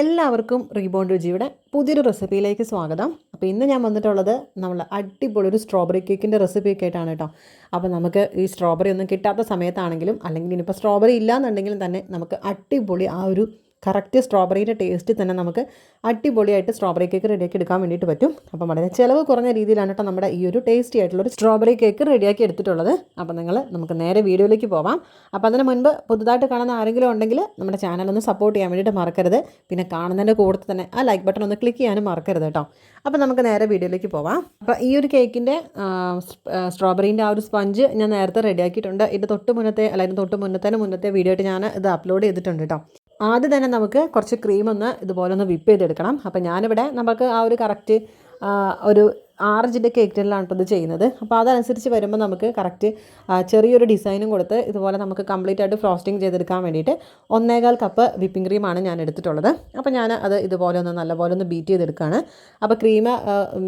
എല്ലാവർക്കും റീബോണ്ട് രുചിയുടെ പുതിയൊരു റെസിപ്പിയിലേക്ക് സ്വാഗതം. അപ്പോൾ ഇന്ന് ഞാൻ വന്നിട്ടുള്ളത് നമ്മൾ അടിപൊളി ഒരു സ്ട്രോബെറി കേക്കിൻ്റെ റെസിപ്പിയൊക്കെ ആയിട്ടാണ് കേട്ടോ. അപ്പോൾ നമുക്ക് ഈ സ്ട്രോബെറി ഒന്നും കിട്ടാത്ത സമയത്താണെങ്കിലും അല്ലെങ്കിൽ ഇനിയിപ്പോൾ സ്ട്രോബെറി ഇല്ലയെന്നുണ്ടെങ്കിലും തന്നെ നമുക്ക് അടിപൊളി ആ ഒരു കറക്റ്റ് സ്ട്രോബെറിയുടെ ടേസ്റ്റിൽ തന്നെ നമുക്ക് അടിപൊളിയായിട്ട് സ്ട്രോബെറി കേക്ക് റെഡിയാക്കി എടുക്കാൻ വേണ്ടിയിട്ട് പറ്റും. അപ്പം വളരെ ചിലവ് കുറഞ്ഞ രീതിയിലാണ് കേട്ടോ നമ്മുടെ ഈ ഒരു ടേസ്റ്റി ആയിട്ടുള്ളൊരു സ്ട്രോബെറി കേക്ക് റെഡിയാക്കി എടുത്തിട്ടുള്ളത്. അപ്പോൾ നമുക്ക് നേരെ വീഡിയോയിലേക്ക് പോവാം. അപ്പോൾ അതിന് മുൻപ് പുതുതായിട്ട് കാണുന്ന ആരെങ്കിലും ഉണ്ടെങ്കിൽ നമ്മുടെ ചാനലൊന്ന് സപ്പോർട്ട് ചെയ്യാൻ വേണ്ടിയിട്ട് മറക്കരുത്. പിന്നെ കാണുന്നതിൻ്റെ കൂടെ തന്നെ ആ ലൈക്ക് ബട്ടൺ ഒന്ന് ക്ലിക്ക് ചെയ്യാനും മറക്കരുത് കേട്ടോ. അപ്പോൾ നമുക്ക് നേരെ വീഡിയോയിലേക്ക് പോവാം. അപ്പോൾ ഈ ഒരു കേക്കിൻ്റെ സ്ട്രോബെറീൻ്റെ ആ ഒരു സ്പഞ്ച് ഞാൻ നേരത്തെ റെഡിയാക്കിയിട്ടുണ്ട്. ഇത് മുന്നത്തെ വീഡിയോ ആയിട്ട് ഞാൻ ഇത് അപ്ലോഡ് ചെയ്തിട്ടുണ്ട് കേട്ടോ. ആദ്യം തന്നെ നമുക്ക് കുറച്ച് ക്രീം ഇതുപോലെ ഒന്ന് വിപ്പ് ചെയ്തെടുക്കണം. അപ്പോൾ ഞാനിവിടെ നമുക്ക് ആ ഒരു കറക്റ്റ് ഒരു 6 ഇഞ്ചിൻ്റെ കേക്ക് ടിന്നിലാണ് ഇത് ചെയ്യുന്നത്. അപ്പോൾ അതനുസരിച്ച് വരുമ്പോൾ നമുക്ക് കറക്റ്റ് ചെറിയൊരു ഡിസൈനും കൊടുത്ത് ഇതുപോലെ നമുക്ക് കംപ്ലീറ്റ് ആയിട്ട് ഫ്രോസ്റ്റിംഗ് ചെയ്തെടുക്കാൻ വേണ്ടിയിട്ട് 1.25 കപ്പ് വിപ്പിംഗ് ക്രീമാണ് ഞാൻ എടുത്തിട്ടുള്ളത്. അപ്പോൾ ഞാൻ അത് ഇതുപോലെ നല്ലപോലെ ഒന്ന് ബീറ്റ് ചെയ്തെടുക്കുകയാണ്. അപ്പോൾ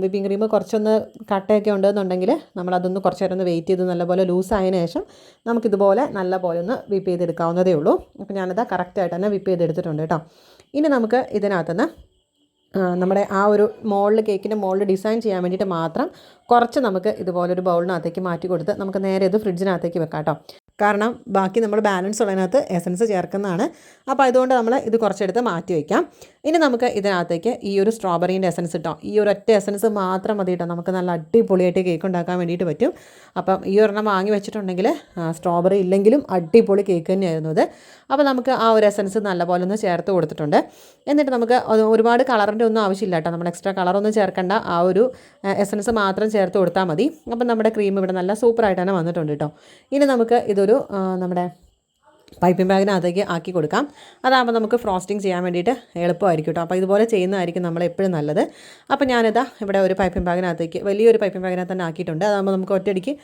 വിപ്പിംഗ് ക്രീം കുറച്ചൊന്ന് കട്ടയൊക്കെ ഉണ്ടെന്നുണ്ടെങ്കിൽ നമ്മളതൊന്ന് കുറച്ച് നേരം ഒന്ന് വെയിറ്റ് ചെയ്ത് നല്ലപോലെ ലൂസായതിനു ശേഷം നമുക്കിതുപോലെ നല്ലപോലെ ഒന്ന് വിപ്പ് ചെയ്തെടുക്കാവുന്നതേ ഉള്ളൂ. അപ്പോൾ ഞാനത് കറക്റ്റായിട്ട് തന്നെ വിപ്പ് ചെയ്തെടുത്തിട്ടുണ്ട് കേട്ടോ. ഇനി നമുക്ക് ഇതിനകത്തുനിന്ന് നമ്മുടെ ആ ഒരു കേക്കിൻ്റെ മോളിൽ ഡിസൈൻ ചെയ്യാൻ വേണ്ടിയിട്ട് മാത്രം കുറച്ച് നമുക്ക് ഇതുപോലൊരു ബൗളിനകത്തേക്ക് മാറ്റി കൊടുത്ത് നമുക്ക് നേരെ ഇത് ഫ്രിഡ്ജിനകത്തേക്ക് വെക്കാം കേട്ടോ. കാരണം ബാക്കി നമ്മൾ ബാലൻസ് ഉള്ളതിനകത്ത് എസൻസ് ചേർക്കുന്നതാണ്. അപ്പോൾ അതുകൊണ്ട് നമ്മൾ ഇത് കുറച്ചെടുത്ത് മാറ്റി വയ്ക്കാം. ഇനി നമുക്ക് ഇതിനകത്തേക്ക് ഈ ഒരു സ്ട്രോബെറീൻ്റെ എസൻസ് ഇട്ടോ, ഈ ഒരു ഒറ്റ എസൻസ് മാത്രം മതി കേട്ടോ, നമുക്ക് നല്ല അടിപൊളിയായിട്ട് കേക്ക് ഉണ്ടാക്കാൻ വേണ്ടിയിട്ട് പറ്റും. അപ്പം ഈ ഒരെണ്ണം വാങ്ങി വെച്ചിട്ടുണ്ടെങ്കിൽ സ്ട്രോബെറി ഇല്ലെങ്കിലും അടിപൊളി കേക്ക് തന്നെയായിരുന്നു ഇത്. അപ്പോൾ നമുക്ക് ആ ഒരു എസൻസ് നല്ലപോലെ ഒന്ന് ചേർത്ത് കൊടുത്തിട്ടുണ്ട്. എന്നിട്ട് നമുക്ക് ഒരുപാട് കളറിൻ്റെ ഒന്നും ആവശ്യമില്ല കേട്ടോ, നമ്മൾ എക്സ്ട്രാ കളറൊന്നും ചേർക്കേണ്ട, ആ ഒരു എസൻസ് മാത്രം ചേർത്ത് കൊടുത്താൽ മതി. അപ്പം നമ്മുടെ ക്രീം ഇവിടെ നല്ല സൂപ്പറായിട്ട് തന്നെ വന്നിട്ടുണ്ട് കേട്ടോ. ഇനി നമുക്ക് ഇതൊരു നമ്മുടെ പൈപ്പിംഗ് ബാഗിനകത്തേക്ക് ആക്കി കൊടുക്കാം. അതാകുമ്പോൾ നമുക്ക് ഫ്രോസ്റ്റിംഗ് ചെയ്യാൻ വേണ്ടിയിട്ട് എളുപ്പമായിരിക്കും കേട്ടോ. അപ്പോൾ ഇതുപോലെ ചെയ്യുന്നതായിരിക്കും നമ്മളെപ്പോഴും നല്ലത്. അപ്പോൾ ഞാനിതാ ഇവിടെ ഒരു പൈപ്പിംഗ് ബാഗിനകത്തേക്ക് വലിയൊരു പൈപ്പിംഗ് ബാഗിനകത്ത് തന്നെ ആക്കിയിട്ടുണ്ട്. അതാകുമ്പോൾ നമുക്ക് ഒറ്റയടിക്ക്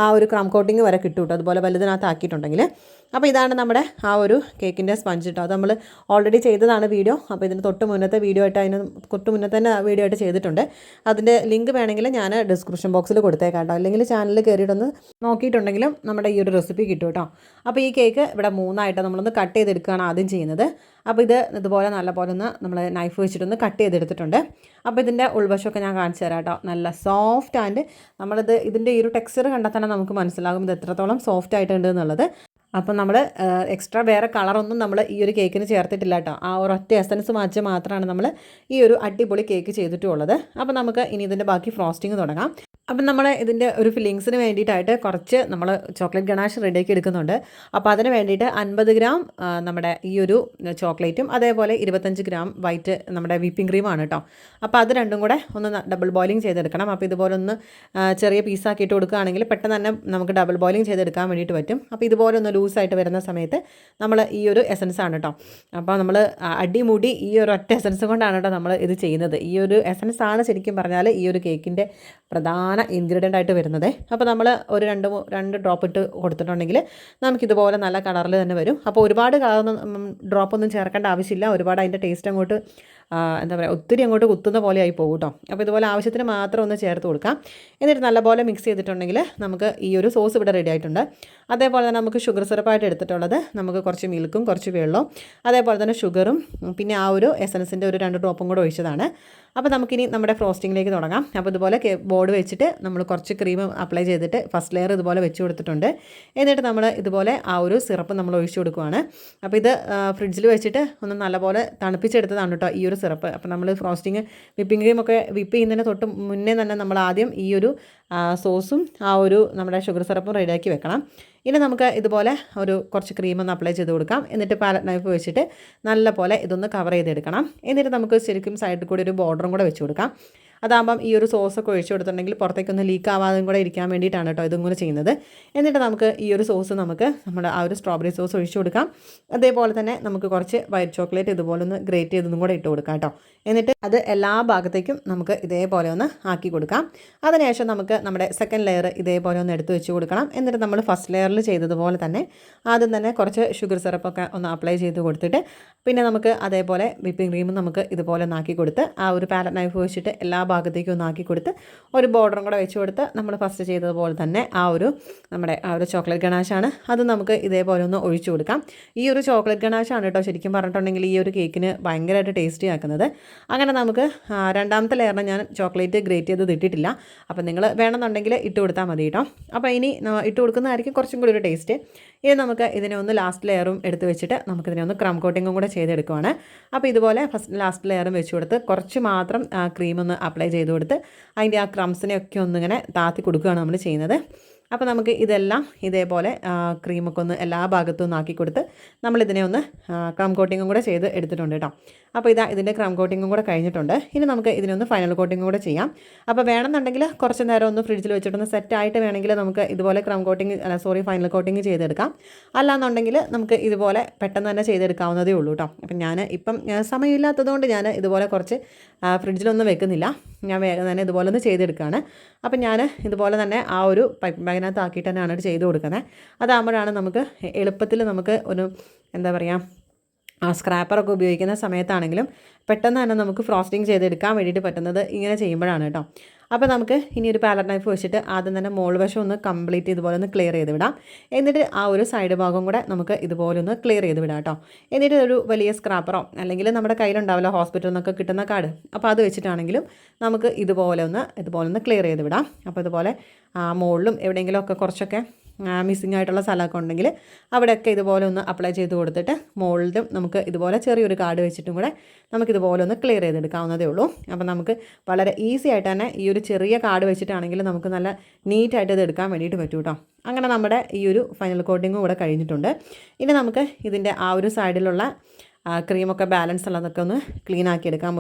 ആ ഒരു ക്രം കോട്ടിങ് വരെ കിട്ടും കേട്ടോ, അതുപോലെ വലുതിനകത്ത് ആക്കിയിട്ടുണ്ടെങ്കിൽ. അപ്പോൾ ഇതാണ് നമ്മുടെ ആ ഒരു കേക്കിൻ്റെ സ്പഞ്ച് കേട്ടോ. അത് നമ്മൾ ഓൾറെഡി ചെയ്തതാണ് വീഡിയോ. അപ്പോൾ ഇതിന് തൊട്ട് മുന്നത്തെ വീഡിയോ തന്നെ വീഡിയോ ആയിട്ട് ചെയ്തിട്ടുണ്ട്. അതിൻ്റെ ലിങ്ക് വേണമെങ്കിൽ ഞാൻ ഡിസ്ക്രിപ്ഷൻ ബോക്സിൽ കൊടുത്തേക്കാം കേട്ടോ, അല്ലെങ്കിൽ ചാനലിൽ കയറിയിട്ടൊന്ന് നോക്കിയിട്ടുണ്ടെങ്കിലും നമ്മുടെ ഈ ഒരു റെസിപ്പി കിട്ടും കേട്ടോ. അപ്പോൾ ഈ കേക്ക് ഇവിടെ 3 നമ്മളൊന്ന് കട്ട് ചെയ്തെടുക്കുകയാണ് ആദ്യം ചെയ്യുന്നത്. അപ്പോൾ ഇതുപോലെ നല്ലപോലെ നമ്മൾ നൈഫ് വെച്ചിട്ടൊന്ന് കട്ട് ചെയ്തെടുത്തിട്ടുണ്ട്. അപ്പോൾ ഇതിൻ്റെ ഉൾവശമൊക്കെ ഞാൻ കാണിച്ചു തരാം കേട്ടോ. നല്ല സോഫ്റ്റ് ആൻഡ് ഇതിൻ്റെ ഈ ഒരു ടെക്സ്ചർ കണ്ടാൽ തന്നെ നമുക്ക് മനസ്സിലാകും ഇത് എത്രത്തോളം സോഫ്റ്റ് ആയിട്ടുണ്ട് എന്നുള്ളത്. അപ്പം നമ്മൾ എക്സ്ട്രാ വേറെ കളറൊന്നും നമ്മൾ ഈ ഒരു കേക്കിന് ചേർത്തിട്ടില്ല കേട്ടോ. ആ ഒരൊറ്റ എസൻസ് മാറ്റി മാത്രമാണ് നമ്മൾ ഈ ഒരു അടിപൊളി കേക്ക് ചെയ്തിട്ടുള്ളത്. അപ്പോൾ നമുക്ക് ഇനി ഇതിൻ്റെ ബാക്കി ഫ്രോസ്റ്റിംഗ് തുടങ്ങാം. അപ്പം നമ്മൾ ഇതിൻ്റെ ഒരു ഫില്ലിങ്സിന് വേണ്ടിയിട്ടായിട്ട് കുറച്ച് നമ്മൾ ചോക്ലേറ്റ് ഗണാഷ് റെഡിയാക്കി എടുക്കുന്നുണ്ട്. അപ്പോൾ അതിന് വേണ്ടിയിട്ട് 50 ഗ്രാം നമ്മുടെ ഈ ഒരു ചോക്ലേറ്റും അതേപോലെ 25 ഗ്രാം വൈറ്റ് നമ്മുടെ വിപ്പിംഗ് ക്രീമാണ് കേട്ടോ. അപ്പോൾ അത് രണ്ടും കൂടെ ഒന്ന് ഡബിൾ ബോയിലിംഗ് ചെയ്തെടുക്കണം. അപ്പോൾ ഇതുപോലെ ഒന്ന് ചെറിയ പീസാക്കിയിട്ട് കൊടുക്കുകയാണെങ്കിൽ പെട്ടെന്ന് തന്നെ നമുക്ക് ഡബിൾ ബോയിലിംഗ് ചെയ്തെടുക്കാൻ വേണ്ടിയിട്ട് പറ്റും. അപ്പോൾ ഇതുപോലെ ഒന്ന് ലൂസായിട്ട് വരുന്ന സമയത്ത് നമ്മൾ ഈ ഒരു എസൻസ് ആണ് കേട്ടോ. അപ്പോൾ നമ്മൾ അടിമുടി ഈ ഒരു ഒറ്റ എസൻസ് കൊണ്ടാണ് കേട്ടോ നമ്മൾ ഇത് ചെയ്യുന്നത്. ഈ ഒരു എസൻസ് ആണ് ശരിക്കും പറഞ്ഞാൽ ഈ ഒരു കേക്കിൻ്റെ പ്രധാന ഇൻഗ്രീഡിയൻ്റ് ആയിട്ട് വരുന്നത്. അപ്പോൾ നമ്മൾ ഒരു 2 ഡ്രോപ്പ് ഇട്ട് കൊടുത്തിട്ടുണ്ടെങ്കിൽ നമുക്കിതുപോലെ നല്ല കളറിൽ തന്നെ വരും. അപ്പോൾ ഒരുപാട് ഡ്രോപ്പൊന്നും ചേർക്കേണ്ട ആവശ്യമില്ല. ഒരുപാട് അതിൻ്റെ ടേസ്റ്റ് അങ്ങോട്ട് ഒത്തിരി അങ്ങോട്ട് കുത്തുന്ന പോലെ ആയി പോകും കേട്ടോ. അപ്പോൾ ഇതുപോലെ ആവശ്യത്തിന് മാത്രം ഒന്ന് ചേർത്ത് കൊടുക്കാം. എന്നിട്ട് നല്ലപോലെ മിക്സ് ചെയ്തിട്ടുണ്ടെങ്കിൽ നമുക്ക് ഈ ഒരു സോസ് ഇവിടെ റെഡി ആയിട്ടുണ്ട്. അതേപോലെ തന്നെ നമുക്ക് ഷുഗർ സിറപ്പായിട്ട് എടുത്തിട്ടുള്ളത് നമുക്ക് കുറച്ച് മിൽക്കും കുറച്ച് വെള്ളവും അതേപോലെ തന്നെ ഷുഗറും പിന്നെ ആ ഒരു എസൻസിൻ്റെ ഒരു 2 ഡ്രോപ്പും കൂടെ ഒഴിച്ചതാണ്. അപ്പോൾ നമുക്കിനി നമ്മുടെ ഫ്രോസ്റ്റിങ്ങിലേക്ക് തുടങ്ങാം. അപ്പോൾ ഇതുപോലെ ബോർഡ് വെച്ചിട്ട് നമ്മൾ കുറച്ച് ക്രീം അപ്ലൈ ചെയ്തിട്ട് ഫസ്റ്റ് ലെയർ ഇതുപോലെ വെച്ച് കൊടുത്തിട്ടുണ്ട്. എന്നിട്ട് നമ്മൾ ഇതുപോലെ ആ ഒരു സിറപ്പ് നമ്മൾ ഒഴിച്ചു കൊടുക്കുകയാണ്. അപ്പോൾ ഇത് ഫ്രിഡ്ജിൽ വെച്ചിട്ട് ഒന്ന് നല്ലപോലെ തണുപ്പിച്ചെടുത്തതാണ് കേട്ടോ ഈ ഒരു സിറപ്പ്. അപ്പോൾ നമ്മൾ വിപ്പിംഗ് ക്രീമൊക്കെ വിപ്പ് ചെയ്യുന്നതിന് തൊട്ട് മുന്നേ തന്നെ നമ്മൾ ആദ്യം ഈ ഒരു സോസും ആ ഒരു നമ്മുടെ ഷുഗർ സിറപ്പും റെഡിയാക്കി വെക്കണം. ഇനി നമുക്ക് ഇതുപോലെ കുറച്ച് ക്രീമൊന്ന് അപ്ലൈ ചെയ്ത് കൊടുക്കാം. എന്നിട്ട് പാലറ്റ് നൈഫ് വെച്ചിട്ട് നല്ലപോലെ ഇതൊന്ന് കവർ ചെയ്തെടുക്കണം. എന്നിട്ട് നമുക്ക് ശരിക്കും സൈഡിൽ കൂടി ഒരു ബോർഡറും കൂടെ വെച്ച് കൊടുക്കാം. അതാകുമ്പം ഈ ഒരു സോസൊക്കെ ഒഴിച്ചു കൊടുത്തിട്ടുണ്ടെങ്കിൽ പുറത്തേക്കൊന്ന് ലീക്ക് ആവാതെ കൂടെ ഇരിക്കാൻ വേണ്ടിയിട്ടാണ് കേട്ടോ ഇതും കൂടെ ചെയ്യുന്നത്. എന്നിട്ട് നമുക്ക് ഈ ഒരു സോസ് നമ്മുടെ ആ ഒരു സ്ട്രോബെറി സോസ് ഒഴിച്ചു കൊടുക്കാം. അതേപോലെ തന്നെ നമുക്ക് കുറച്ച് വൈറ്റ് ചോക്ലേറ്റ് ഇതുപോലെ ഒന്ന് ഗ്രേറ്റ് ചെയ്തതും കൂടെ ഇട്ട് കൊടുക്കാം കേട്ടോ. എന്നിട്ട് അത് എല്ലാ ഭാഗത്തേക്കും നമുക്ക് ഇതേപോലെ ഒന്ന് ആക്കി കൊടുക്കാം. അതിനുശേഷം നമുക്ക് നമ്മുടെ സെക്കൻഡ് ലെയർ ഇതേപോലെ ഒന്ന് എടുത്ത് വെച്ച് കൊടുക്കണം. എന്നിട്ട് നമ്മൾ ഫസ്റ്റ് ലെയറിൽ ചെയ്തതുപോലെ തന്നെ ആദ്യം തന്നെ കുറച്ച് ഷുഗർ സിറപ്പൊക്കെ ഒന്ന് അപ്ലൈ ചെയ്ത് കൊടുത്തിട്ട് പിന്നെ നമുക്ക് അതേപോലെ വിപ്പിംഗ് ക്രീം നമുക്ക് ഇതുപോലെ ഒന്ന് ആക്കി കൊടുത്ത് ആ ഒരു പാലറ്റ് നൈഫ് വെച്ചിട്ട് എല്ലാ ഭാഗത്തേക്കും ഒന്ന് ആക്കി കൊടുത്ത് ഒരു ബോർഡറും കൂടെ വെച്ച് കൊടുത്ത് നമ്മൾ ഫസ്റ്റ് ചെയ്തതുപോലെ തന്നെ നമ്മുടെ ആ ഒരു ചോക്ലേറ്റ് ഗണാശാണ് അത് നമുക്ക് ഇതേപോലെ ഒന്ന് ഒഴിച്ചു കൊടുക്കാം. ഈ ഒരു ചോക്ലേറ്റ് ഗണാശാണ് കേട്ടോ ശരിക്കും പറഞ്ഞിട്ടുണ്ടെങ്കിൽ ഈ ഒരു കേക്കിന് ഭയങ്കരമായിട്ട് ടേസ്റ്റി ആക്കുന്നത്. അങ്ങനെ നമുക്ക് രണ്ടാമത്തെ ലെയറിന് ഞാൻ ചോക്ലേറ്റ് ഗ്രേറ്റ് ചെയ്ത് ഇട്ടിട്ടില്ല. അപ്പോൾ നിങ്ങൾ വേണമെന്നുണ്ടെങ്കിൽ ഇട്ട് കൊടുത്താൽ മതി കേട്ടോ. അപ്പോൾ ഇനി ഇട്ട് കൊടുക്കുന്നതായിരിക്കും കുറച്ചും കൂടി ഒരു ടേസ്റ്റ്. ഇനി നമുക്ക് ഇതിനെ ഒന്ന് ലാസ്റ്റ് ലെയറും എടുത്ത് വെച്ചിട്ട് നമുക്കിതിനെ ഒന്ന് ക്രം കോട്ടിങ്ങും കൂടെ ചെയ്തെടുക്കുവാണ്. അപ്പോൾ ഇതുപോലെ ഫസ്റ്റ് ലാസ്റ്റ് ലെയറും വെച്ച് കൊടുത്ത് കുറച്ച് മാത്രം ക്രീം ഒന്ന് അപ്ലൈ ചെയ്ത് കൊടുത്ത് അതിൻ്റെ ആ ക്രംസിനെയൊക്കെ ഒന്നിങ്ങനെ താത്തി കൊടുക്കുകയാണ് നമ്മൾ ചെയ്യുന്നത്. അപ്പോൾ നമുക്ക് ഇതെല്ലാം ഇതേപോലെ ക്രീമൊക്കെ ഒന്ന് എല്ലാ ഭാഗത്തും ഒന്ന് ആക്കി കൊടുത്ത് നമ്മളിതിനെ ഒന്ന് ക്രം കോട്ടിങ്ങും കൂടെ ചെയ്ത് എടുത്തിട്ടുണ്ട് കേട്ടോ. അപ്പോൾ ഇതിൻ്റെ ക്രം കോട്ടിങ്ങും കൂടെ കഴിഞ്ഞിട്ടുണ്ട്. ഇനി നമുക്ക് ഇതിനൊന്ന് ഫൈനൽ കോട്ടിങ്ങും കൂടെ ചെയ്യാം. അപ്പോൾ വേണമെന്നുണ്ടെങ്കിൽ കുറച്ച് നേരം ഒന്ന് ഫ്രിഡ്ജിൽ വെച്ചിട്ടൊന്ന് സെറ്റായിട്ട് വേണമെങ്കിൽ നമുക്ക് ഇതുപോലെ ഫൈനൽ കോട്ടിങ് ചെയ്തെടുക്കാം. അല്ലാന്നുണ്ടെങ്കിൽ നമുക്ക് ഇതുപോലെ പെട്ടെന്ന് തന്നെ ചെയ്തെടുക്കാവുന്നതേ ഉള്ളൂ കേട്ടോ. അപ്പം ഇപ്പം സമയമില്ലാത്തതുകൊണ്ട് ഞാൻ ഇതുപോലെ കുറച്ച് ഫ്രിഡ്ജിലൊന്നും വെക്കുന്നില്ല. ഞാൻ വേഗം തന്നെ ഇതുപോലെ ഒന്ന് ചെയ്തെടുക്കുകയാണ്. അപ്പം ഞാൻ ഇതുപോലെ തന്നെ ആ ഒരു പൈപ്പ് ബാഗിനകത്ത് ആക്കിയിട്ട് തന്നെയാണ് ചെയ്ത് കൊടുക്കുന്നത്. അതാകുമ്പോഴാണ് നമുക്ക് എളുപ്പത്തിൽ നമുക്ക് എന്താ പറയുക സ്ക്രാപ്പറൊക്കെ ഉപയോഗിക്കുന്ന സമയത്താണെങ്കിലും പെട്ടെന്ന് തന്നെ നമുക്ക് ഫ്രോസ്റ്റിംഗ് ചെയ്തെടുക്കാൻ വേണ്ടിയിട്ട് പറ്റുന്നത് ഇങ്ങനെ ചെയ്യുമ്പോഴാണ് കേട്ടോ. അപ്പോൾ നമുക്ക് ഇനി ഒരു പാലറ്റ് നൈഫ് വെച്ചിട്ട് ആദ്യം തന്നെ മോൾ വശം ഒന്ന് കംപ്ലീറ്റ് ഇതുപോലെ ഒന്ന് ക്ലിയർ ചെയ്ത് വിടാം. എന്നിട്ട് ആ ഒരു സൈഡ് ഭാഗം കൂടെ നമുക്ക് ഇതുപോലെ ഒന്ന് ക്ലിയർ ചെയ്ത് വിടാം കേട്ടോ. എന്നിട്ട് ഒരു വലിയ സ്ക്രാപ്പറോ അല്ലെങ്കിൽ നമ്മുടെ കയ്യിലുണ്ടാവില്ല ഹോസ്പിറ്റലിൽ നിന്നൊക്കെ കിട്ടുന്ന കാർഡ്, അപ്പോൾ അത് വെച്ചിട്ടാണെങ്കിലും നമുക്ക് ഇതുപോലെ ഒന്ന് ക്ലിയർ ചെയ്ത് വിടാം. അപ്പോൾ ഇതുപോലെ മുകളിലും എവിടെയെങ്കിലുമൊക്കെ കുറച്ചൊക്കെ മിസ്സിംഗ് ആയിട്ടുള്ള സ്ഥലമൊക്കെ ഉണ്ടെങ്കിൽ അവിടെയൊക്കെ ഇതുപോലെ ഒന്ന് അപ്ലൈ ചെയ്ത് കൊടുത്തിട്ട് മുകളിലും നമുക്ക് ഇതുപോലെ ചെറിയൊരു കാർഡ് വെച്ചിട്ടും കൂടെ നമുക്കിതുപോലെ ഒന്ന് ക്ലിയർ ചെയ്തെടുക്കാവുന്നതേ ഉള്ളൂ. അപ്പോൾ നമുക്ക് വളരെ ഈസി ആയിട്ട് തന്നെ ഈ ഒരു ചെറിയ കാർഡ് വെച്ചിട്ടാണെങ്കിൽ നമുക്ക് നല്ല നീറ്റായിട്ട് ഇത് എടുക്കാൻ വേണ്ടിയിട്ട് പറ്റും കേട്ടോ. അങ്ങനെ നമ്മുടെ ഈ ഒരു ഫൈനൽ കോട്ടിങ്ങും കൂടെ കഴിഞ്ഞിട്ടുണ്ട്. ഇനി നമുക്ക് ഇതിൻ്റെ ആ ഒരു സൈഡിലുള്ള ക്രീമൊക്കെ ബാലൻസ് ഉള്ളതൊക്കെ ഒന്ന് ക്ലീൻ ആക്കി എടുക്കാം.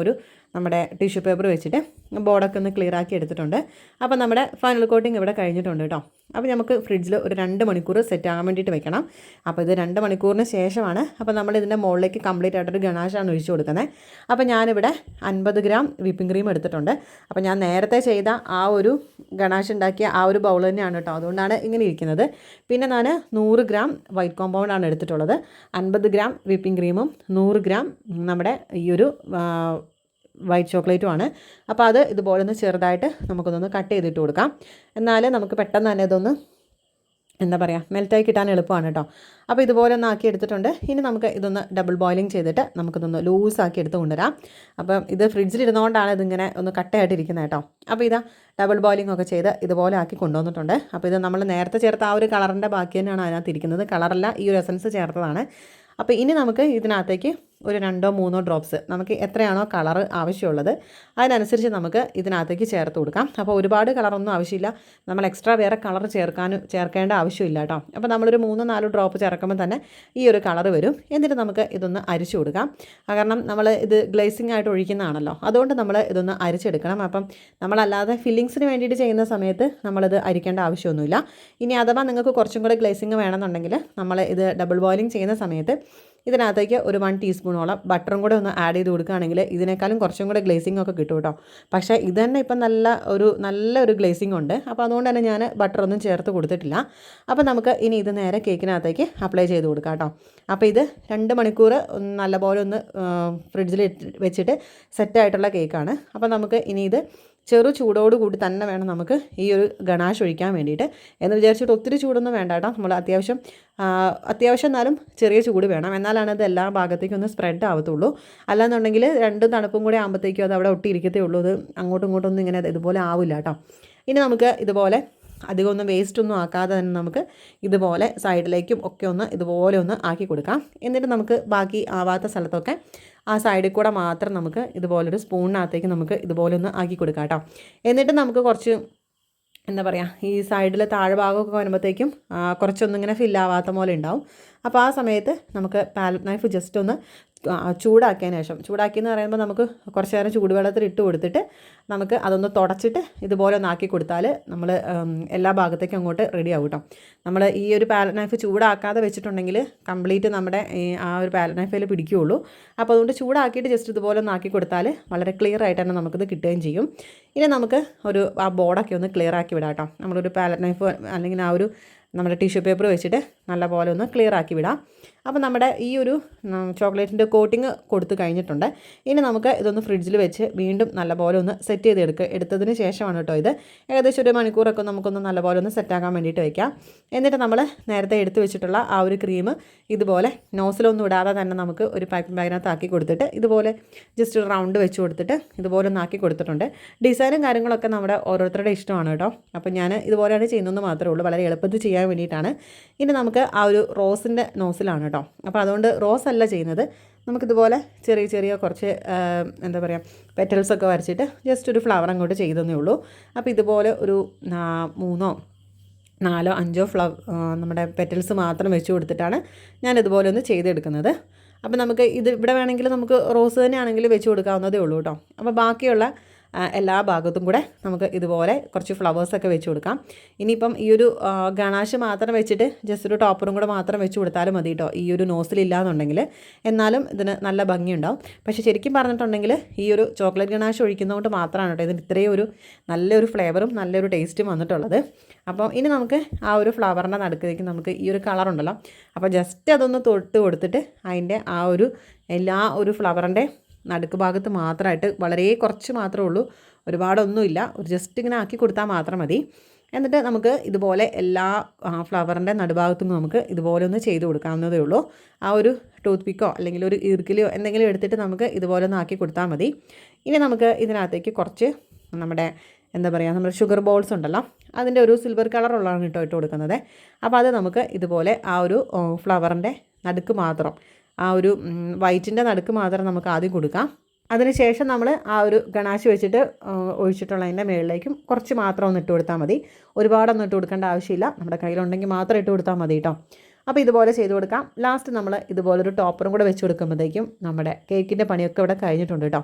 നമ്മുടെ ടിഷ്യൂ പേപ്പർ വെച്ചിട്ട് ബോർഡൊക്കെ ഒന്ന് ക്ലിയർ ആക്കി എടുത്തിട്ടുണ്ട്. അപ്പോൾ നമ്മുടെ ഫൈനൽ കോട്ടിങ് ഇവിടെ കഴിഞ്ഞിട്ടുണ്ട് കേട്ടോ. അപ്പോൾ നമുക്ക് ഫ്രിഡ്ജിൽ ഒരു 2 മണിക്കൂർ സെറ്റ് ആകാൻ വേണ്ടിയിട്ട് വെക്കണം. അപ്പോൾ ഇത് 2 മണിക്കൂറിന് ശേഷമാണ് അപ്പോൾ നമ്മൾ ഇതിൻ്റെ മുകളിലേക്ക് കംപ്ലീറ്റ് ആയിട്ടൊരു ഗണാശാണ് ഒഴിച്ചു കൊടുക്കുന്നത്. അപ്പോൾ ഞാനിവിടെ 50 ഗ്രാം വിപ്പിംഗ് ക്രീം എടുത്തിട്ടുണ്ട്. അപ്പോൾ ഞാൻ നേരത്തെ ചെയ്ത ആ ഒരു ഗണാശ് ഉണ്ടാക്കിയ ആ ഒരു ബൗൾ തന്നെയാണ് കേട്ടോ, അതുകൊണ്ടാണ് ഇങ്ങനെ ഇരിക്കുന്നത്. പിന്നെ ഞാൻ 100 ഗ്രാം വൈറ്റ് കോമ്പൗണ്ടാണ് എടുത്തിട്ടുള്ളത്. 50 ഗ്രാം വിപ്പിംഗ് ക്രീമും 100 ഗ്രാം നമ്മുടെ ഈ ഒരു വൈറ്റ് ചോക്ലേറ്റുമാണ്. അപ്പോൾ അത് ഇതുപോലെ ഒന്ന് ചെറുതായിട്ട് നമുക്കൊന്ന് കട്ട് ചെയ്തിട്ട് കൊടുക്കാം. എന്നാൽ നമുക്ക് പെട്ടെന്ന് തന്നെ ഇതൊന്ന് എന്താ പറയുക മെൽറ്റായി കിട്ടാൻ എളുപ്പമാണ് കേട്ടോ. അപ്പോൾ ഇതുപോലെ ഒന്ന് ആക്കി എടുത്തിട്ടുണ്ട്. ഇനി നമുക്ക് ഇതൊന്ന് ഡബിൾ ബോയിലിംഗ് ചെയ്തിട്ട് നമുക്കിതൊന്ന് ലൂസാക്കി എടുത്ത് കൊണ്ടുവരാം. അപ്പം ഇത് ഫ്രിഡ്ജിലിരുന്നുകൊണ്ടാണ് ഇതിങ്ങനെ ഒന്ന് കട്ടയായിട്ടിരിക്കുന്നത് കേട്ടോ. അപ്പോൾ ഇതാ ഡബിൾ ബോയിലിംഗ് ഒക്കെ ചെയ്ത് ഇതുപോലെ ആക്കി കൊണ്ടുവന്നിട്ടുണ്ട്. അപ്പോൾ ഇത് നമ്മൾ നേരത്തെ ചേർത്ത ആ ഒരു കളറിൻ്റെ ബാക്കി തന്നെയാണ് അതിനകത്ത് ഇരിക്കുന്നത്. കളറല്ല, ഈ ഒരു എസൻസ് ചേർത്തതാണ്. അപ്പോൾ ഇനി നമുക്ക് ഇതിനകത്തേക്ക് ഒരു 2-3 ഡ്രോപ്സ് നമുക്ക് എത്രയാണോ കളർ ആവശ്യമുള്ളത് അതിനനുസരിച്ച് നമുക്ക് ഇതിനകത്തേക്ക് ചേർത്ത് കൊടുക്കാം. അപ്പോൾ ഒരുപാട് കളറൊന്നും ആവശ്യമില്ല, നമ്മൾ എക്സ്ട്രാ വേറെ കളർ ചേർക്കേണ്ട ആവശ്യമില്ല കേട്ടോ. അപ്പോൾ നമ്മളൊരു 3-4 ഡ്രോപ്പ് ചേർക്കുമ്പോൾ തന്നെ ഈ ഒരു കളർ വരും. എന്നിട്ട് നമുക്ക് ഇതൊന്ന് അരിച്ചു കൊടുക്കാം. കാരണം നമ്മൾ ഇത് ഗ്ലേസിംഗ് ആയിട്ട് ഒഴിക്കുന്നതാണല്ലോ, അതുകൊണ്ട് നമ്മൾ ഇതൊന്ന് അരിച്ചെടുക്കണം. അപ്പം നമ്മളല്ലാതെ ഫില്ലിങ്സിന് വേണ്ടിയിട്ട് ചെയ്യുന്ന സമയത്ത് നമ്മളിത് അരിക്കേണ്ട ആവശ്യമൊന്നുമില്ല. ഇനി അഥവാ നിങ്ങൾക്ക് കുറച്ചും കൂടെ ഗ്ലേസിംഗ് വേണമെന്നുണ്ടെങ്കിൽ നമ്മൾ ഇത് ഡബിൾ ബോയിലിംഗ് ചെയ്യുന്ന സമയത്ത് ഇതിനകത്തേക്ക് ഒരു 1 ടീസ്പൂണോളം ബട്ടറും കൂടെ ഒന്ന് ആഡ് ചെയ്ത് കൊടുക്കുകയാണെങ്കിൽ ഇതിനേക്കാളും കുറച്ചും കൂടെ ഗ്ലേസിംഗ് ഒക്കെ കിട്ടും കേട്ടോ. പക്ഷേ ഇത് തന്നെ ഇപ്പം നല്ലൊരു ഗ്ലേസിംഗ് ഉണ്ട്. അപ്പോൾ അതുകൊണ്ട് തന്നെ ഞാൻ ബട്ടറൊന്നും ചേർത്ത് കൊടുത്തിട്ടില്ല. അപ്പോൾ നമുക്ക് ഇനി ഇത് നേരെ കേക്കിനകത്തേക്ക് അപ്ലൈ ചെയ്ത് കൊടുക്കാം കേട്ടോ. അപ്പോൾ ഇത് 2 മണിക്കൂർ നല്ലപോലെ ഒന്ന് ഫ്രിഡ്ജിൽ വെച്ചിട്ട് സെറ്റായിട്ടുള്ള കേക്കാണ്. അപ്പോൾ നമുക്ക് ഇനി ഇത് ചെറു ചൂടോട് കൂടി തന്നെ വേണം നമുക്ക് ഈ ഒരു ഗണാശ് ഒഴിക്കാൻ വേണ്ടിയിട്ട്. എന്ന് വിചാരിച്ചിട്ട് ഒത്തിരി ചൂടൊന്നും വേണ്ട കേട്ടോ. നമ്മൾ അത്യാവശ്യം എന്നാലും ചെറിയ ചൂട് വേണം, എന്നാലാണ് അത് എല്ലാ ഭാഗത്തേക്കും ഒന്ന് സ്പ്രെഡ് ആവത്തുള്ളൂ. അല്ലാന്നുണ്ടെങ്കിൽ 2 തണുപ്പും കൂടി ആകുമ്പോഴത്തേക്കും അത് അവിടെ ഒട്ടിയിരിക്കത്തേ ഉള്ളൂ. അത് അങ്ങോട്ടും ഇങ്ങോട്ടും ഒന്നും ഇങ്ങനെ ഇതുപോലെ ആവില്ല കേട്ടോ. ഇനി നമുക്ക് ഇതുപോലെ അധികം ഒന്നും വേസ്റ്റ് ഒന്നും ആക്കാതെ തന്നെ നമുക്ക് ഇതുപോലെ സൈഡിലേക്കും ഒക്കെ ഇതുപോലെ ഒന്ന് ആക്കി കൊടുക്കാം. എന്നിട്ട് നമുക്ക് ബാക്കി ആവാത്ത സ്ഥലത്തൊക്കെ ആ സൈഡിൽ കൂടെ മാത്രം നമുക്ക് ഇതുപോലൊരു സ്പൂണിനകത്തേക്ക് നമുക്ക് ഇതുപോലെ ഒന്ന് ആക്കി കൊടുക്കാം കേട്ടോ. എന്നിട്ട് നമുക്ക് കുറച്ച് എന്താ പറയുക ഈ സൈഡിൽ താഴെ ഭാഗമൊക്കെ വരുമ്പോഴത്തേക്കും കുറച്ചൊന്നും ഇങ്ങനെ ഫില്ലാവാത്ത പോലെ ഉണ്ടാവും. അപ്പോൾ ആ സമയത്ത് നമുക്ക് പാലറ്റ് നൈഫ് ജസ്റ്റ് ഒന്ന് ചൂടാക്കിയതിന് ശേഷം, ചൂടാക്കിയെന്ന് പറയുമ്പോൾ നമുക്ക് കുറച്ച് നേരം ചൂടുവെള്ളത്തിൽ ഇട്ട് കൊടുത്തിട്ട് നമുക്ക് അതൊന്ന് തുടച്ചിട്ട് ഇതുപോലെ ഒന്ന് ആക്കി കൊടുത്താൽ നമ്മൾ എല്ലാ ഭാഗത്തേക്കും അങ്ങോട്ട് റെഡി ആവും കേട്ടോ. നമ്മൾ ഈ ഒരു പാലറ്റ് നൈഫ് ചൂടാക്കാതെ വെച്ചിട്ടുണ്ടെങ്കിൽ കംപ്ലീറ്റ് നമ്മുടെ ആ ഒരു പാലറ്റ് നൈഫിൽ പിടിക്കുകയുള്ളൂ. അപ്പോൾ അതുകൊണ്ട് ചൂടാക്കിയിട്ട് ജസ്റ്റ് ഇതുപോലെ ഒന്ന് ആക്കി കൊടുത്താൽ വളരെ ക്ലിയർ ആയിട്ട് തന്നെ നമുക്കിത് കിട്ടുകയും ചെയ്യും. ഇനി നമുക്ക് ആ ബോർഡൊക്കെ ഒന്ന് ക്ലിയർ ആക്കി വിടാം കേട്ടോ. നമ്മളൊരു പാലറ്റ് നൈഫ് അല്ലെങ്കിൽ ആ ഒരു നമ്മുടെ ടിഷ്യൂ പേപ്പർ വെച്ചിട്ട് നല്ലപോലെ ഒന്ന് ക്ലിയർ ആക്കി വിടാം. അപ്പോൾ നമ്മുടെ ഈ ഒരു ചോക്ലേറ്റിൻ്റെ കോട്ടിങ് കൊടുത്ത് കഴിഞ്ഞിട്ടുണ്ട്. ഇനി നമുക്ക് ഇതൊന്ന് ഫ്രിഡ്ജിൽ വെച്ച് വീണ്ടും നല്ലപോലെ ഒന്ന് സെറ്റ് എടുത്തതിന് ശേഷമാണ് കേട്ടോ ഇത്. ഏകദേശം ഒരു മണിക്കൂറൊക്കെ നമുക്കൊന്ന് നല്ലപോലെ ഒന്ന് സെറ്റാക്കാൻ വേണ്ടിയിട്ട് വയ്ക്കാം. എന്നിട്ട് നമ്മൾ നേരത്തെ എടുത്ത് വെച്ചിട്ടുള്ള ആ ഒരു ക്രീം ഇതുപോലെ നോസിലൊന്നും ഇടാതെ തന്നെ നമുക്ക് ഒരു പാക്കിംഗ് ബാഗിനകത്ത് ആക്കി കൊടുത്തിട്ട് ഇതുപോലെ ജസ്റ്റ് ഒരു റൗണ്ട് വെച്ച് കൊടുത്തിട്ട് ഇതുപോലെ ഒന്ന് ആക്കി കൊടുത്തിട്ടുണ്ട്. ഡിസൈനും കാര്യങ്ങളൊക്കെ നമ്മുടെ ഓരോരുത്തരുടെ ഇഷ്ടമാണ് കേട്ടോ. അപ്പോൾ ഞാൻ ഇതുപോലെയാണ് ചെയ്യുന്നതെന്ന് മാത്രമേ ഉള്ളൂ, വളരെ എളുപ്പത്തിൽ ചെയ്യാൻ വേണ്ടിയിട്ടാണ്. ഇനി നമുക്ക് ആ ഒരു റോസിൻ്റെ നോസിലാണ് കേട്ടോ. അപ്പോൾ അതുകൊണ്ട് റോസ് അല്ല ചെയ്യുന്നത്, നമുക്കിതുപോലെ ചെറിയ ചെറിയ കുറച്ച് എന്താ പറയുക പെറ്റൽസൊക്കെ വരച്ചിട്ട് ജസ്റ്റ് ഒരു ഫ്ലവർ അങ്ങോട്ട് ചെയ്തതേ ഉള്ളൂ. അപ്പോൾ ഇതുപോലെ ഒരു 3 4 5 നമ്മുടെ പെറ്റൽസ് മാത്രം വെച്ച് കൊടുത്തിട്ടാണ് ഞാനിതുപോലെ ഒന്ന് ചെയ്തെടുക്കുന്നത്. അപ്പോൾ നമുക്ക് ഇത് ഇവിടെ വേണമെങ്കിൽ നമുക്ക് റോസ് തന്നെയാണെങ്കിൽ വെച്ച് കൊടുക്കാവുന്നതേ ഉള്ളൂ കേട്ടോ. അപ്പോൾ ബാക്കിയുള്ള എല്ലാ ഭാഗത്തും കൂടെ നമുക്ക് ഇതുപോലെ കുറച്ച് ഫ്ലവേഴ്സൊക്കെ വെച്ച് കൊടുക്കാം. ഇനിയിപ്പം ഈ ഒരു ഗണാഷ് മാത്രം വെച്ചിട്ട് ജസ്റ്റ് ഒരു ടോപ്പറും കൂടെ മാത്രം വെച്ച് കൊടുത്താലും മതി കേട്ടോ, ഈ ഒരു നോസിലില്ലാന്നുണ്ടെങ്കിൽ. എന്നാലും ഇതിന് നല്ല ഭംഗിയുണ്ടാവും. പക്ഷേ ശരിക്കും പറഞ്ഞിട്ടുണ്ടെങ്കിൽ ഈ ഒരു ചോക്ലേറ്റ് ഗണാഷ് ഒഴിക്കുന്നതുകൊണ്ട് മാത്രമാണ് കേട്ടോ ഇതിന് ഇത്രയും ഒരു നല്ലൊരു ഫ്ലേവറും നല്ലൊരു ടേസ്റ്റും വന്നിട്ടുള്ളത്. അപ്പോൾ ഇനി നമുക്ക് ആ ഒരു ഫ്ലവറിൻ്റെ നടുക്കിലേക്ക് നമുക്ക് ഈ ഒരു കളറുണ്ടല്ലോ, അപ്പോൾ ജസ്റ്റ് അതൊന്ന് തൊട്ട് കൊടുത്തിട്ട് അതിൻ്റെ ആ ഒരു എല്ലാ ഒരു ഫ്ലവറിൻ്റെ നടുക്ക് ഭാഗത്ത് മാത്രമായിട്ട് വളരെ കുറച്ച് മാത്രമേ ഉള്ളൂ, ഒരുപാടൊന്നുമില്ല, ഒരു ജസ്റ്റ് ഇങ്ങനെ ആക്കി കൊടുത്താൽ മാത്രം മതി. എന്നിട്ട് നമുക്ക് ഇതുപോലെ എല്ലാ ഫ്ലവറിൻ്റെ നടുഭാഗത്തും നമുക്ക് ഇതുപോലെ ഒന്ന് ചെയ്ത് കൊടുക്കാവുന്നതേ ഉള്ളൂ. ആ ഒരു ടൂത്ത് പിക്കോ അല്ലെങ്കിൽ ഒരു ഈർക്കിലോ എന്തെങ്കിലും എടുത്തിട്ട് നമുക്ക് ഇതുപോലെ ഒന്ന് ആക്കി കൊടുത്താൽ മതി. ഇനി നമുക്ക് ഇതിനകത്തേക്ക് കുറച്ച് നമ്മുടെ എന്താ പറയുക നമ്മുടെ ഷുഗർ ബോൾസ് ഉണ്ടല്ലോ, അതിൻ്റെ ഒരു സിൽവർ കളറുള്ളതാണ് കേട്ടോ ഇട്ട് കൊടുക്കുന്നത്. അപ്പോൾ അത് നമുക്ക് ഇതുപോലെ ആ ഒരു ഫ്ലവറിൻ്റെ നടുക്ക് മാത്രം, ആ ഒരു വൈറ്റിൻ്റെ നടുക്ക് മാത്രം നമുക്ക് ആദ്യം കൊടുക്കാം. അതിനുശേഷം നമ്മൾ ആ ഒരു ഗണാശ് വെച്ചിട്ട് ഒഴിച്ചിട്ടുള്ളതിൻ്റെ മുകളിലേക്കും കുറച്ച് മാത്രം ഒന്ന് ഇട്ട് കൊടുത്താൽ മതി. ഒരുപാടൊന്നും ഇട്ട് കൊടുക്കേണ്ട ആവശ്യമില്ല, നമ്മുടെ കയ്യിലുണ്ടെങ്കിൽ മാത്രം ഇട്ട് കൊടുത്താൽ മതി കേട്ടോ. അപ്പോൾ ഇതുപോലെ ചെയ്ത് കൊടുക്കാം. ലാസ്റ്റ് നമ്മൾ ഇതുപോലൊരു ടോപ്പറും കൂടെ വെച്ച് കൊടുക്കുമ്പോഴത്തേക്കും നമ്മുടെ കേക്കിൻ്റെ പണിയൊക്കെ ഇവിടെ കഴിഞ്ഞിട്ടുണ്ട് കേട്ടോ.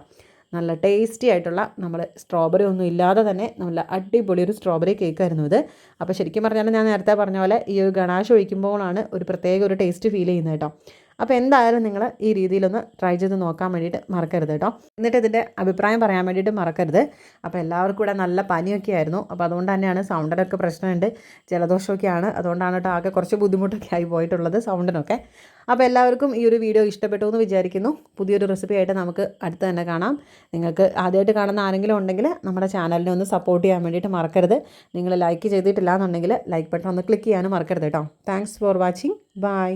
നല്ല ടേസ്റ്റി ആയിട്ടുള്ള നമ്മൾ സ്ട്രോബെറി ഒന്നും ഇല്ലാതെ തന്നെ നല്ല അടിപൊളി ഒരു സ്ട്രോബെറി കേക്കായിരുന്നു ഇത്. അപ്പോൾ ശരിക്കും പറഞ്ഞാൽ ഞാൻ നേരത്തെ പറഞ്ഞ പോലെ ഈ ഒരു ഗണാഷ് ഒഴിക്കുമ്പോഴാണ് ഒരു പ്രത്യേക ഒരു ടേസ്റ്റ് ഫീൽ ചെയ്യുന്നത് കേട്ടോ. അപ്പോൾ എന്തായാലും നിങ്ങൾ ഈ രീതിയിലൊന്ന് ട്രൈ ചെയ്ത് നോക്കാൻ വേണ്ടിയിട്ട് മറക്കരുത് കേട്ടോ. എന്നിട്ട് ഇതിൻ്റെ അഭിപ്രായം പറയാൻ വേണ്ടിയിട്ട് മറക്കരുത്. അപ്പോൾ എല്ലാവർക്കും കൂടെ നല്ല പനിയൊക്കെ ആയിരുന്നു. അപ്പോൾ അതുകൊണ്ട് തന്നെയാണ് സൗണ്ടിനൊക്കെ പ്രശ്നമുണ്ട്, ജലദോഷമൊക്കെയാണ്, അതുകൊണ്ടാണ് കേട്ടോ ആകെ കുറച്ച് ബുദ്ധിമുട്ടൊക്കെ ആയി പോയിട്ടുള്ളത് സൗണ്ടിനൊക്കെ. അപ്പോൾ എല്ലാവർക്കും ഈ ഒരു വീഡിയോ ഇഷ്ടപ്പെട്ടു എന്ന് വിചാരിക്കുന്നു. പുതിയൊരു റെസിപ്പി ആയിട്ട് നമുക്ക് അടുത്ത് തന്നെ കാണാം. നിങ്ങൾക്ക് ആദ്യമായിട്ട് കാണുന്ന ആരെങ്കിലും ഉണ്ടെങ്കിൽ നമ്മുടെ ചാനലിനെ ഒന്ന് സപ്പോർട്ട് ചെയ്യാൻ വേണ്ടിയിട്ട് മറക്കരുത്. നിങ്ങൾ ലൈക്ക് ചെയ്തിട്ടില്ല എന്നുണ്ടെങ്കിൽ ലൈക്ക് ബട്ടൺ ഒന്ന് ക്ലിക്ക് ചെയ്യാനും മറക്കരുത് കേട്ടോ. Thanks for watching. ബൈ.